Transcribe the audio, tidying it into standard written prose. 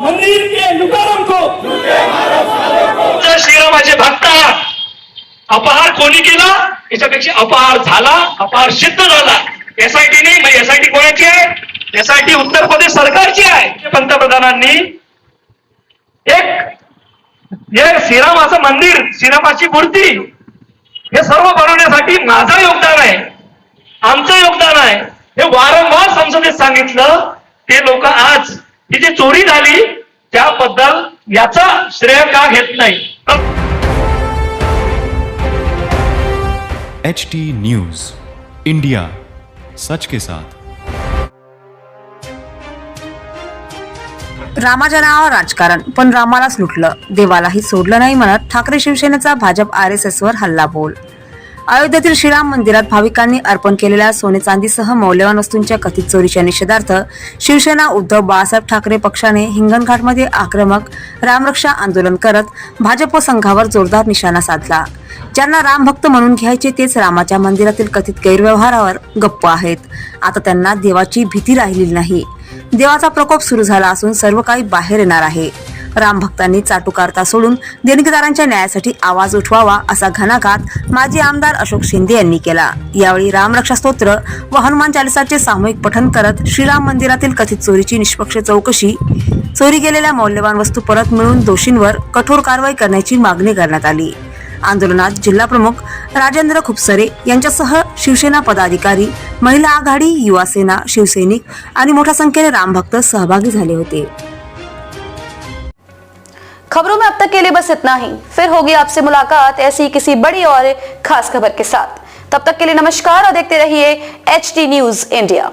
मंदिर के लुटारों को, श्रीरामाचे भक्त अपहार कोणी केला, याच्यापेक्षा अपहार झाला, अपहार सिद्ध झाला. एसआयटी नाही, मग एसआयटी कोणाची आहे? एसआयटी उत्तर प्रदेश सरकारची आहे. पंतप्रधानांनी एक श्रीरामाचं मंदिर, श्रीरामाची मूर्ती हे सर्व बनवण्यासाठी माझं योगदान आहे, आमचं योगदान आहे, हे वारंवार संसदेत सांगितलं. ते लोक आज ही जी चोरी झाली त्याबद्दल याचा श्रेय का घेत नाही? HT न्यूज, इंडिया सच के साथ. रामाच्या नावावर राजकारण, पण रामालाच लुटलं, देवालाही सोडलं नाही म्हणत ठाकरे शिवसेनेचा भाजप RSS वर हल्लाबोल. अयोध्येतील श्रीराम मंदिरात भाविकांनी अर्पण केलेल्या सोने चांदीसह मौल्यवान वस्तूंच्या कथित चोरीच्या निषेधार्थ शिवसेना उद्धव बाळासाहेब ठाकरे पक्षाने हिंगणघाटमध्ये आक्रमक रामरक्षा आंदोलन करत भाजप संघावर जोरदार निशाणा साधला. ज्यांना रामभक्त म्हणून घ्यायचे तेच रामाच्या मंदिरातील कथित गैरव्यवहारावर गप्प आहेत. आता त्यांना देवाची भीती राहिलेली नाही. देवाचा प्रकोप सुरू झाला असून सर्व काही बाहेर येणार आहे. राम भक्तांनी चाटुकारता सोडून देणगीदारांच्या न्यायासाठी आवाज उठवावा असा घणाघात माजी आमदार अशोक शिंदे यांनी केला. यावेळी रामरक्षा स्तोत्र व हनुमान चालिसाचे सामूहिक पठण करत श्रीराम मंदिरातील कथित चोरीची निष्पक्ष चौकशी, चोरी गेलेल्या मौल्यवान वस्तू परत मिळवून दोषींवर कठोर कारवाई करण्याची मागणी करण्यात आली. आंदोलनात जिल्हा प्रमुख राजेंद्र खुपसरे यांच्यासह शिवसेना पदाधिकारी, महिला आघाडी, युवा सेना, शिवसैनिक आणि मोठ्या संख्येने रामभक्त सहभागी झाले होते. खबरों में अब तक के लिए बस इतना ही. फिर होगी आपसे मुलाकात ऐसी किसी बड़ी और खास खबर के साथ. तब तक के लिए नमस्कार और देखते रहिए HT न्यूज इंडिया.